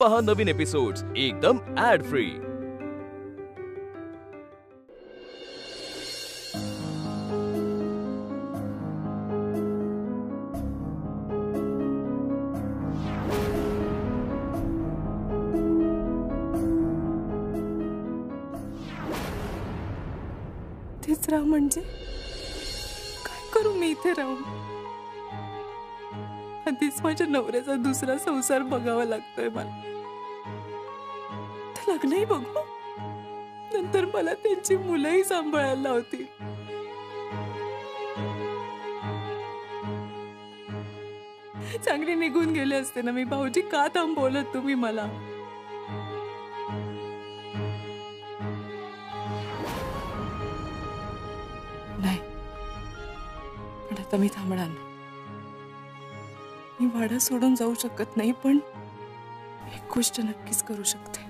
पहा नवीन एपिसोड्स एकदम add free. तेच राह म्हणजे काय करू मी इथे राहून? आधीच माझ्या नवऱ्याचा दुसरा संसार बघावा लागतोय मला। तर लग्नही बघू, नंतर मला त्यांची मुलंही सांभाळायला लावतील। चांगली निघून गेले असते ना मी। भाऊजी का थांबवलं तुम्ही मला? नाही, पण आता मी थांबणार नाही। मी वाडा सोडून जाऊ शकत नाही, पण एक गोष्ट नक्कीच करू शकते।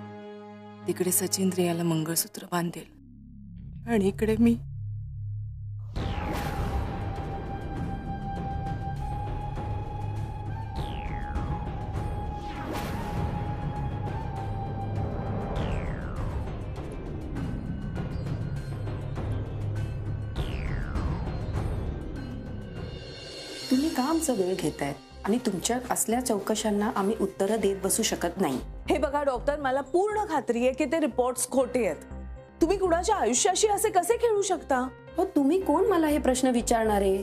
तिकडे सचिंद्र याला मंगळसूत्र बांधेल आणि इकडे मी तुम्ही का आमचा वेळ घेताय आणि तुमच्या असल्या चौकशांना आम्ही उत्तरं देत बसू शकत नाही। हे बघा डॉक्टर, मला पूर्ण खात्री आहे की ते रिपोर्ट्स खोटे आहेत। तुम्ही कुणाच्या आयुष्याशी असे कसे खेळू शकता? हो, तुम्ही कोण मला हे प्रश्न विचारणारे?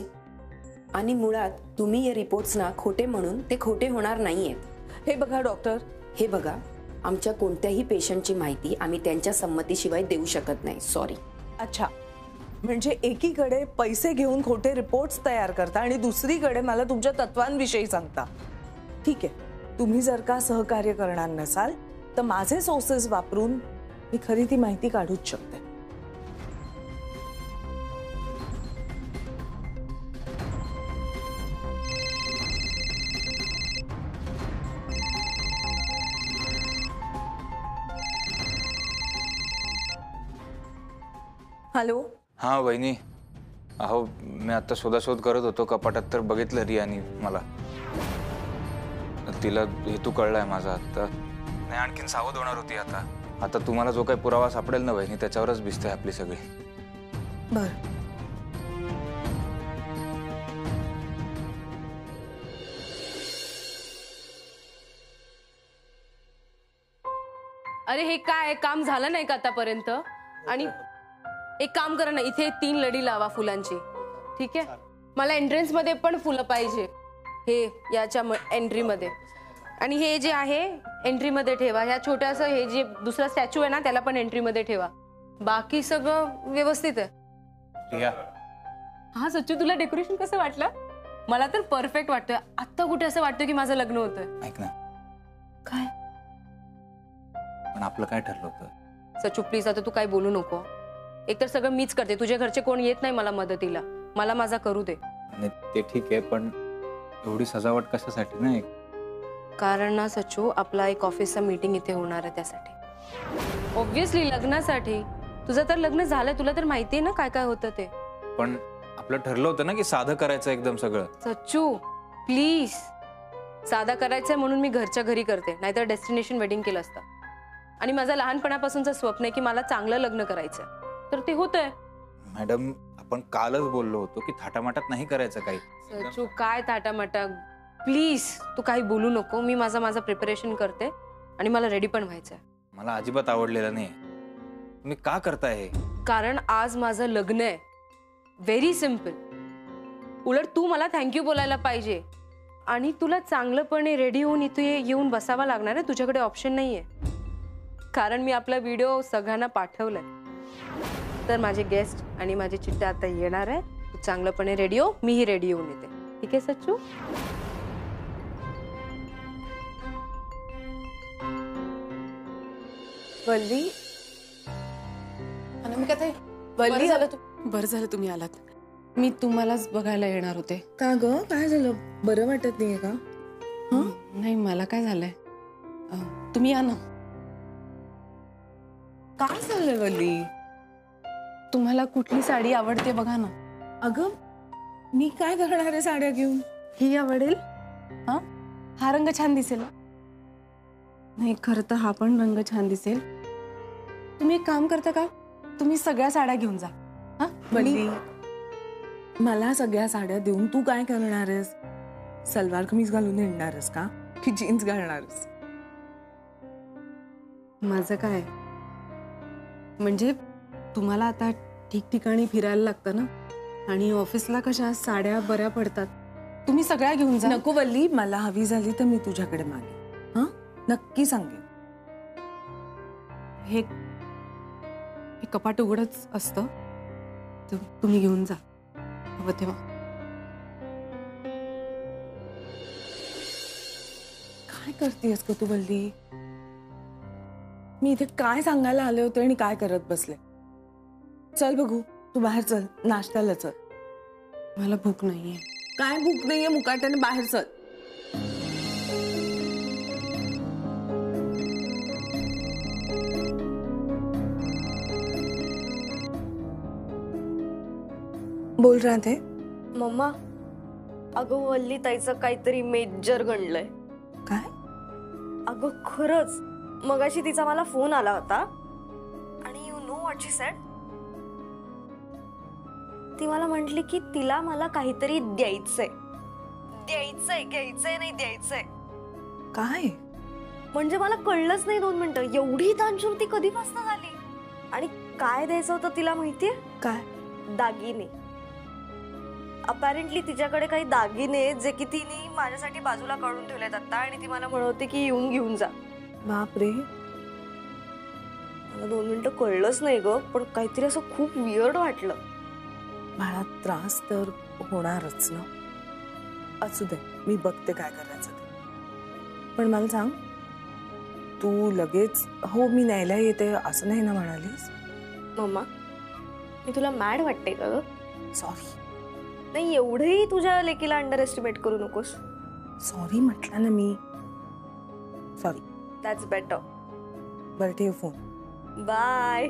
आणि मुळात तुम्ही हे रिपोर्ट्स ना खोटे म्हणून ते खोटे होणार नाहीयेत। हे बघा डॉक्टर, हे बघा, आमच्या कोणत्याही पेशंटची माहिती आम्ही त्यांच्या संमतीशिवाय देऊ शकत नाही। सॉरी। अच्छा, म्हणजे एकीकडे पैसे घेऊन खोटे रिपोर्ट्स तयार करता आणि दुसरीकडे मला तुमच्या तत्वांविषयी सांगता। ठीक आहे, तुम्ही जर का सहकार्य करणार नसाल तर माझे सोर्सेस वापरून मी खरी ती माहिती काढूच शकते। हॅलो। हाँ वहिनी, अहो मी आता शोधाशोध करत होतो कपाटात, तर बघितलं रियानी मला। तिला हेतू कळलाय माझा आता, नाही आणखीन सावध होणार होती आता। आता तुम्हाला जो काही पुरावा सापडेल ना वहिनी, त्याच्यावरच भिजते आपली सगळी। बर, अरे हे काय काम झालं नाही का आतापर्यंत? आणि एक काम करा ना, इथे 3 लडी लावा फुलांची, ठीक आहे? मला एंट्रन्स मध्ये पण फुलं पाहिजे, हे याच्या एंट्री मध्ये। आणि हे जे आहे एंट्री मध्ये ठेवा। ह्या छोट्यासं हे जे दुसरा स्टॅच्यू आहे ना, त्याला पण एंट्री मध्ये ठेवा। बाकी सगळं व्यवस्थित आहे। रिया, हा सच्चू, तुला डेकोरेशन कसं वाटलं? मला तर परफेक्ट वाटतंय। आता कुठे असं वाटतं की माझं लग्न होतंय। ऐक ना, काय? पण आपलं काय ठरलं होतं? सच्चू प्लीज, आता तू काय बोलू नको। एकतर सगळं मीच करते, तुझ्या घरचे कोण येत नाही मला मदतीला। मला माझा करू दे। नाही ते ठीक आहे, पण एवढी सजावट कशासाठी? नाही कारण ना सच्चू, आपला एक ऑफिसचा मीटिंग इथे होणार आहे, त्यासाठी। ऑब्विसली लग्नासाठी। तुझं तर लग्न झालंय, तुला तर माहिती आहे ना काय काय होतं ते। पण आपलं ठरलं होतं ना की साधं करायचं एकदम सगळं। सच्चू प्लीज, साधा करायचंय म्हणून मी घरच्या घरी करते, नाहीतर डेस्टिनेशन वेडिंग केलं असतं। आणि माझं लहानपणापासूनचं स्वप्न आहे की मला चांगलं लग्न करायचंय, तर ते होतंय। मॅडम, आपण कालच बोललो होतो की थाटामाटात नाही करायचं काही। सच्चू काय थाटामाटा? प्लीज तू काही बोलू नको। मी माझा प्रिपरेशन करते आणि मला रेडी पण व्हायचंय। मला अजिबात आवडलेलं नाही। तुम्ही का करताय हे? कारण आज माझं लग्न आहे। Very simple. उलट तू मला थँक्यू बोलायला पाहिजे। आणि तुला चांगलंपणे रेडी होऊन इथे येऊन बसावा लागणार आहे, तुझ्याकडे ऑप्शन नाहीये। कारण मी आपला व्हिडिओ सगळ्यांना पाठवलाय। तर माझे गेस्ट आणि माझे चिट्टे आता येणार आहे। तू चांगलंपणे रेडी हो, मीही रेडी होऊन येते, ठीक आहे सच्चू? वल्ली, अनामिका ताई, वल्ली, बरं झालं तुम्ही आलात। मी तुम्हालाच बघायला येणार होते। का ग, काय झालं? बरं वाटत नाहीये का? नाही, मला काय झालंय, तुम्ही या ना। काय झालंय वल्ली? तुम्हाला कुठली साडी आवडते बघा ना। अगं, मी काय करणार आहे साड्या घेऊन? ही आवडेल, हा रंग छान दिसेल। नाही, खरं तर हा पण रंग छान दिसेल. तुम्ही एक काम करता का, तुम्ही सगळ्या साड्या घेऊन जा. हा वल्ली, मला सगळ्या साड्या देऊन तू काय करणारस? सलवार कमीज घालून येणारस का की जीन्स घालणारस? माझं काय म्हणजे तुम्हाला आता ठिकठिकाणी फिरायला लागतं ना, आणि ऑफिसला कशा साड्या बऱ्या पडतात. तुम्ही सगळ्या घेऊन जा. नको वल्ली, मला हवी झाली तर मी तुझ्याकडे मागे. हा, नक्की सांगेन. हे कपाट उघडच असतं, तर तुम्ही घेऊन जा हवं तेव्हा. काय करतेस का तू वल्ली? मी इथे काय सांगायला आले होते आणि काय करत बसले? चल बघू, तू बाहेर चल, नाश्त्याला चल. मला भूक नाहीये. काय भूक नाहीये? मुकाट्याने बाहेर चल. बोल राधे. मम्मा, अगं वल्ली ताईचं काहीतरी मेजर गणलंय. काय? अगं खरंच, मगाशी तिचा मला फोन आला होता आणि you know what she sed. ती मला म्हटली की तिला मला काहीतरी द्यायचंय. घ्यायचंय नाही द्यायचंय. काय? म्हणजे मला कळलंच नाही 2 मिनिटं. एवढी दानशूर कधीपासून झाली? आणि काय द्यायचं होतं तिला माहितीये? काय? दागिने. अपॅरेंटली तिच्याकडे काही दागिने जे की तिने माझ्यासाठी बाजूला काढून ठेवलेत आता, आणि ती मला म्हणत होती की येऊन घेऊन जा. बापरे. मला 2 मिनिटं कळलंच नाही ग, पण काहीतरी असं खूप वियर्ड वाटलं. मला त्रास तर होणारच ना. असू दे, मी बघते काय करायचं ते. पण मला सांग, तू लगेच हो मी न्यायला येते असं नाही ना म्हणालीस? मम्मा, मी तुला मॅड वाटते का ग? सॉरी. नाही, एवढंही तुझ्या लेकीला अंडर एस्टिमेट करू नकोस. सॉरी म्हटलं ना मी. सॉरी. That's better. बरं ठेव फोन. बाय.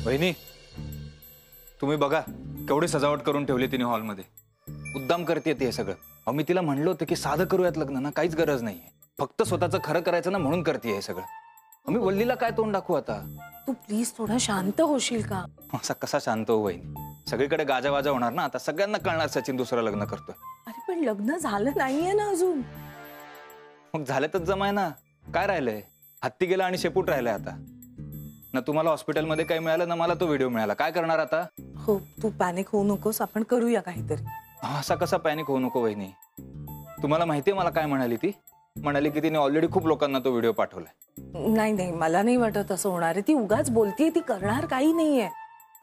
वहिनी, तुम्ही बघा केवढी सजावट करून ठेवली तिने हॉलमध्ये. मुद्दाम करते ते सगळं. अहो, मी तिला म्हणलं होतं की साधं करूयात लग्न ना, काहीच गरज नाहीये. फक्त स्वतःचं खरं करायचं ना म्हणून करते हे सगळं. मी वल्लीला काय तोंड दाखवू आता? तू प्लीज थोडा शांत होशील का? असा कसा शांत हो वहिनी? सगळीकडे गाजावाजा होणार ना आता. सगळ्यांना कळणार सचिन दुसरं लग्न करतोय. अरे पण लग्न झालं नाहीये ना अजून. मग झाल्यातच जमाय ना. काय राहिलंय? हत्ती गेला आणि शेपूट राहिलंय आता. ना तुम्हाला हॉस्पिटलमध्ये काय मिळालं ना मला तो व्हिडिओ मिळाला. काय करणार आता? हो, तू पॅनिक होऊ नकोस, आपण करूया काहीतरी. असा कसा पॅनिक होऊ नको वहिनी? तुम्हाला माहितीये मला काय म्हणाली ती? म्हणाली की तिने ऑलरेडी खूप लोकांना तो व्हिडिओ पाठवलाय. नाही नाही, मला नाही वाटत असं होणार आहे. ती उगाच बोलतीये, ती करणार काही नाहीये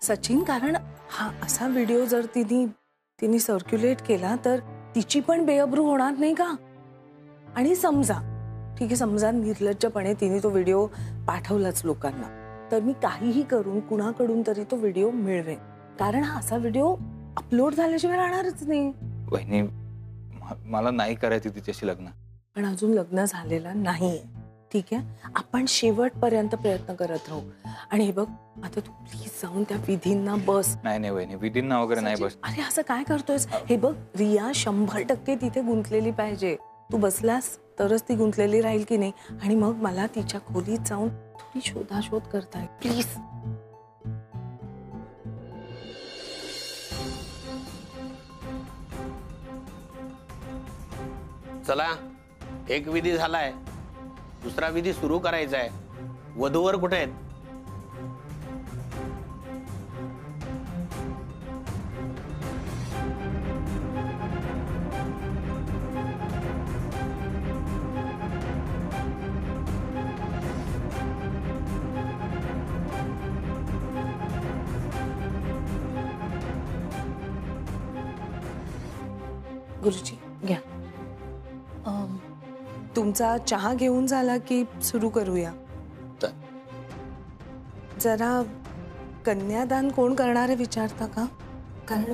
सचिन. कारण हा असा व्हिडिओ जर तिने सर्क्युलेट केला तर तिची पण बेअब्रू होणार नाही का? आणि समजा ठीक आहे, समजा निर्लज्जपणे तिने तो व्हिडिओ पाठवलाच लोकांना, तर मी काहीही करून कुणाकडून तरी तो व्हिडिओ मिळवेन. कारण हा असा व्हिडिओ अपलोड झाल्याशिवाय राहणारच नाही. वहिनी, मला नाही करायचं तिच्याशी लग्न. पण अजून लग्न झालेलं नाहीये, ठीक आहे? आपण शेवटपर्यंत प्रयत्न करत राहू. आणि हे बघ, आता तू प्लीज जाऊन त्या विधींना बस. नाही नाही वहिनी, विधींना वगैरे नाही बस. अरे असं काय करतोयस? हे बघ, रिया 100% तिथे गुंतलेली पाहिजे. तू बसलास तरच ती गुंतलेली राहील की नाही. आणि मग मला तिच्या खोलीत जाऊन थोडी शोधाशोध करताय प्लीज. चला, एक विधी झालाय, दुसरा विधी सुरू करायचा आहे. वधूवर कुठे आहेत? गुरुजी घ्या. तुमचा चहा घेऊन झाला की सुरू करूया? जरा कन्यादान कोण करणार आहे विचारता का? कारण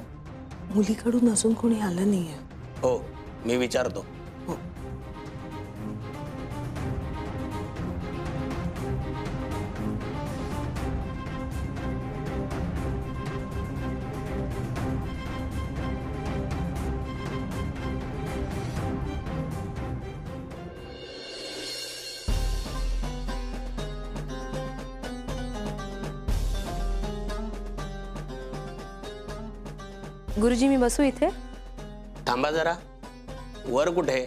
मुलीकडून अजून कोणी आलं नाहीये. हो, मी विचारतो. गुरुजी मी बसू इथे? थांबा जरा. वर कुठे?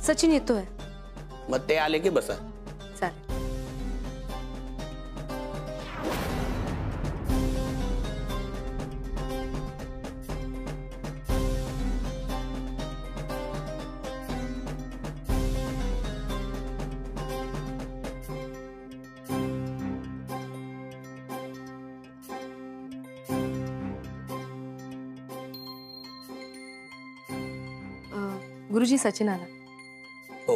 सचिन येतोय. मग ते आले की बसा. चालेल. गुरुजी सचिन आला. हो,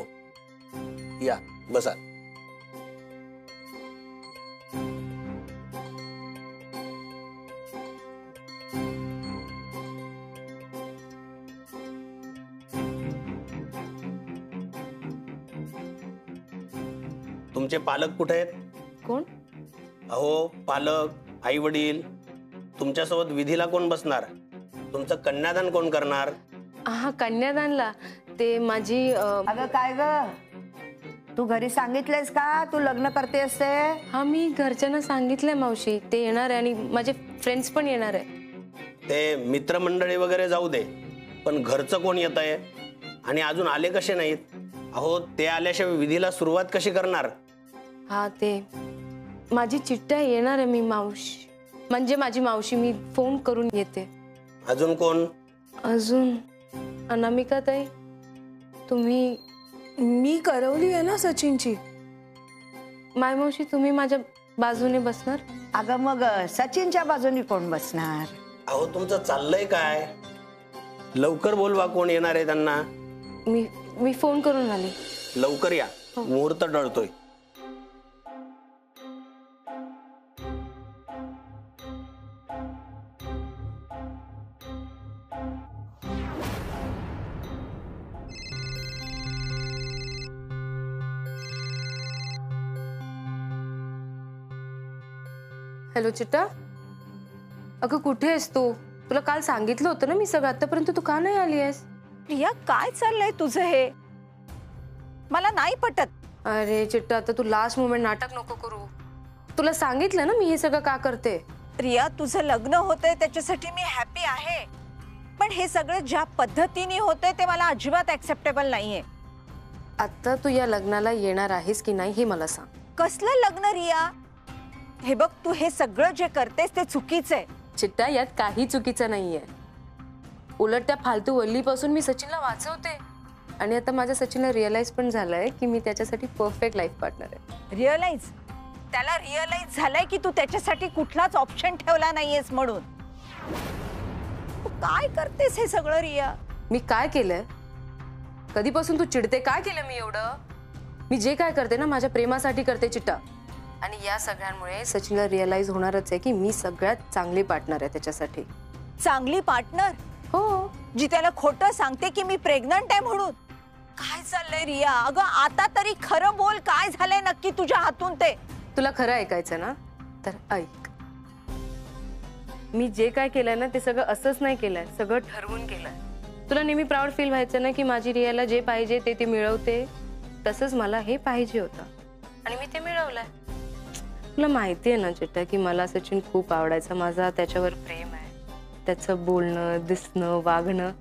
या बसा. तुमचे पालक कुठे आहेत? कोण? अहो, पालक, आई वडील. तुमच्यासोबत विधीला कोण बसणार? तुमचं कन्यादान कोण करणार? हा, कन्यादानला ते माझी अगं काय ग, तू घरी सांगितलेस का तू लग्न करतेस ते? हा, मी घरच्यांना सांगितलंय मावशी. ते येणार आहे आणि माझे फ्रेंड्स पण येणार आहे. ते मित्रमंडळी वगैरे जाऊ दे, पण घरचं कोण येत आहे आणि अजून आले कसे नाहीत? अहो, ते आल्याशिवाय विधीला सुरुवात कशी करणार? हा, ते माझी चिट्ट्या येणार आहे. मी मावशी म्हणजे माझी मावशी, मी फोन करून येते. अजून कोण? अजून अनामिका ताई, तुम्ही. मी करवली आहे ना सचिनची. माय मावशी, तुम्ही माझ्या बाजूने बसणार? अगं मग सचिनच्या बाजूने कोण बसणार? अहो, तुमचं चाललंय काय? लवकर बोलवा, कोण येणार आहे त्यांना. मी फोन करून आले. लवकर या, मुहूर्त टळतोय. हॅलो चिट्टा, अगं कुठे आहेस तू? तुला काल सांगितलं होतं ना मी सगळं. आतापर्यंत तू का नाही आली आहेस? प्रिया, काय चाललंय तुझं हे? मला नाही पटत. अरे चिट्टा, आता तू लास्ट मोमेंट नाटक नको करू. तुला सांगितलं ना मी हे सगळं का करते. प्रिया, तुझं लग्न होतंय त्याच्यासाठी मी हॅपी आहे, पण हे सगळं ज्या पद्धतीने होतंय ते मला अजिबात ऍक्सेप्टेबल नाहीये. आता तू या लग्नाला येणार आहेस की नाही हे मला सांग. कसलं लग्न रिया? हे बघ, तू हे सगळं जे करतेस ते चुकीचं आहे. चिट्टा, यात काही चुकीचं नाहीये. उलट त्या फालतू वल्लीपासून मी सचिनला वाचवते आणि आता माझ्या सचिनला रिअलाइज पण झालंय की मी त्याच्यासाठी परफेक्ट लाईफ पार्टनर आहे. रिअलाइज? त्याला रिअलाइज झालंय की तू त्याच्यासाठी कुठलाच ऑप्शन ठेवला नाहीयेस म्हणून. तू काय करतेस हे सगळं रिया? मी काय केलंय? कधीपासून तू चिडते? काय केलं मी एवढं? मी जे काय करते ना माझ्या प्रेमासाठी करते चिट्टा. आणि या सगळ्यांमुळे सचिनला रिअलाइज होणारच आहे की मी सगळ्यात चांगली पार्टनर आहे त्याच्यासाठी. चांगली पार्टनर? हो, जी त्याला खोटं सांगते की मी प्रेग्नंट आहे म्हणून. काय चाललंय रिया? अगं आता तरी खरं बोल, काय झालंय नक्की तुझ्या हातून ते? तुला खरं ऐकायचं ना तर ऐक. मी जे काय केलंय ना ते सगळं असंच नाही केलंय, सगळं ठरवून केलंय. तुला नेहमी प्राऊड फील व्हायचं ना की माझी रियाला जे पाहिजे ते ती मिळवते. तसंच मला हे पाहिजे होतं आणि मी ते मिळवलंय. तुला माहिती आहे ना चिट्टा की मला सचिन खूप आवडायचा. माझा त्याच्यावर प्रेम आहे. त्याचं बोलणं, दिसणं, वागणं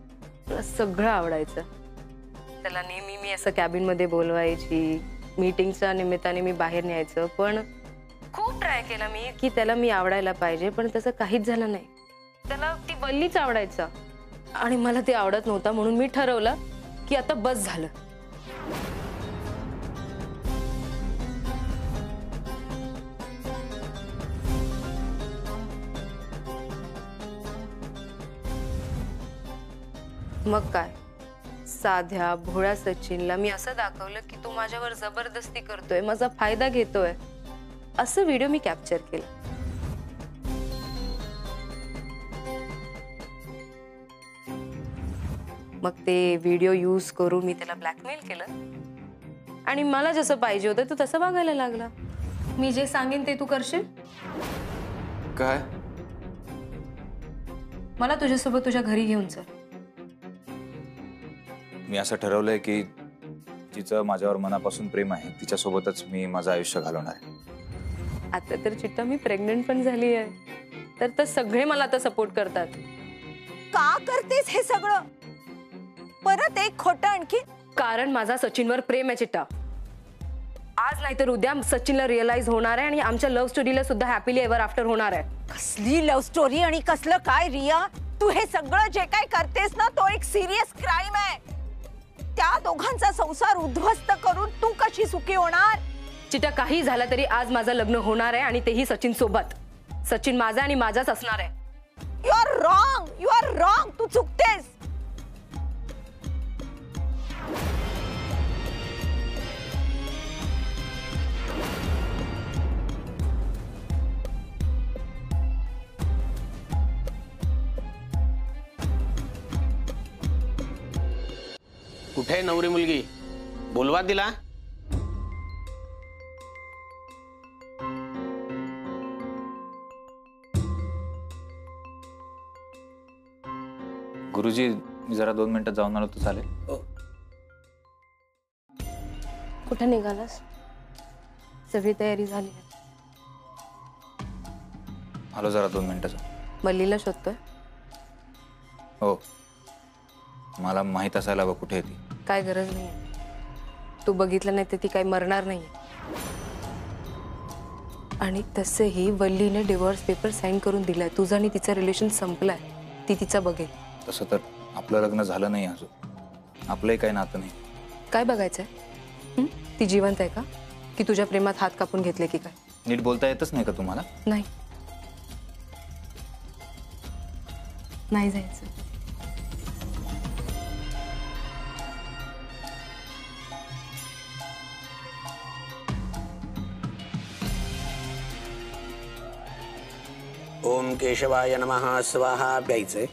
मला सगळं आवडायचं. त्याला नेहमी मी असं कॅबिनमध्ये बोलवायची, मीटिंगच्या निमित्ताने मी बाहेर न्यायचं. पण खूप ट्राय केला मी की त्याला मी आवडायला पाहिजे, पण तसं काहीच झालं नाही. त्याला ती वल्लीच आवडायचा आणि मला ते आवडत नव्हतं. म्हणून मी ठरवलं की आता बस झालं. मग काय, साध्या भोळ्या सचिनला मी असं दाखवलं की तू माझ्यावर जबरदस्ती करतोय, माझा फायदा घेतोय. असं व्हिडिओ मी कॅप्चर केला. मग ते व्हिडिओ यूज करून मी त्याला ब्लॅकमेल केलं आणि मला जसं पाहिजे होतं तू तसं वागायला लागला. मी जे सांगेन ते तू करशील? काय? मला तुझ्यासोबत तुझ्या घरी घेऊन चल. मी असं ठरवलंय की जिचं माझ्यावर मनापासून प्रेम आहे तिच्यासोबतच मी माझं आयुष्य घालवणार आहे. आता तर चिट्टा मी प्रेग्नंट पण झाली आहे तर सगळे मला आता सपोर्ट करतात. का करतेस हे सगळं? परत एक खोटं आणखी? कारण माझा सचिनवर प्रेम आहे चिट्टा. आज नाहीतर उद्या सचिनला रिअलाइज होणार आहे आणि आमच्या लव्ह स्टोरीला सुद्धा हॅपीली एव्हर आफ्टर होणार आहे. कसली लव्ह स्टोरी आणि कसलं काय रिया? तू हे सगळं जे काय करतेस ना तो एक सिरियस क्राइम आहे. त्या दोघांचा संसार उद्ध्वस्त करून तू कशी सुखी होणार? चिट्टा काही झालं तरी आज माझं लग्न होणार आहे आणि तेही सचिन सोबत. सचिन माझा आणि माझाच असणार आहे. You are wrong. तू चुकतेस. कुठे आहे नवरी मुलगी? बोलवा तिला. गुरुजी मी जरा 2 मिनिटात जाऊन आलो तर चालेल? कुठे निघालास? सगळी तयारी झाली आहे. आलो जरा 2 मिनिटाचा. मल्लीला शोधतोय? हो, मला माहित असायला हवं कुठे ती. काय गरज नाही. तू बघितलं नाही तर ती काही मरणार नाही. आणि तसेही वल्लीने डिवोर्स पेपर साईन करून दिलाय. तुझं आणि तिचं रिलेशन संपलाय. ती तिचा बघेल. तसं तर आपलं लग्न झालं नाही अजून. आपलंही काही नातं नाही. काय बघायचंय? ती जिवंत आहे का की तुझ्या प्रेमात हात कापून घेतले की काय? नीट बोलता येतच नाही का तुम्हाला? नाही नाही जायचं. ओम केशवाय नमः स्वाहा प्यायचंय.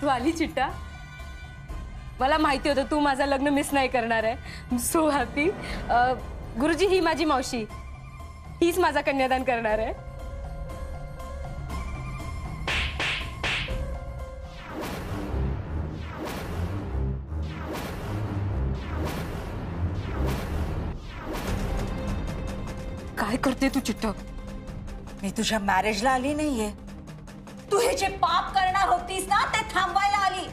तू आली चिट्टा? मला माहिती होतं तू माझं लग्न मिस नाही करणार आहे. So happy. गुरुजी, ही माझी मावशी, हीच माझा कन्यादान करणार आहे. काय करते तू चिट्ट? मी तुझ्या मॅरेजला आली नाहीये. तू हे जे पाप करणार होतीस ना ते थांबवायला आली.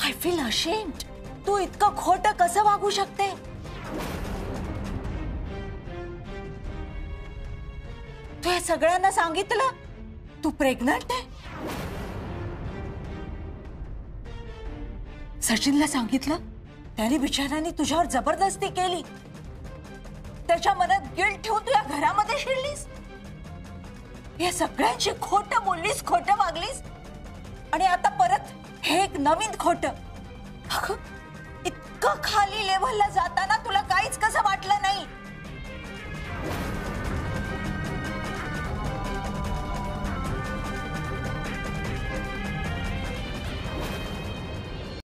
I feel ashamed. तू इतकं खोटं कसं वागू शकते? तू हे सगळ्यांना सांगितलं तू प्रेग्नंट आहे? सचिनला सांगितलं? त्याने बिचाराने तुझ्यावर जबरदस्ती केली. त्याच्या मनात गिल्ट ठेवून तू या घरामध्ये शिरलीस. या सगळ्यांची खोटं बोललीस, खोटं वागलीस आणि आता परत हे एक नवीन खोटं. इतकं खाली लेव्हलला जाताना तुला काहीच कसं वाटलं नाही?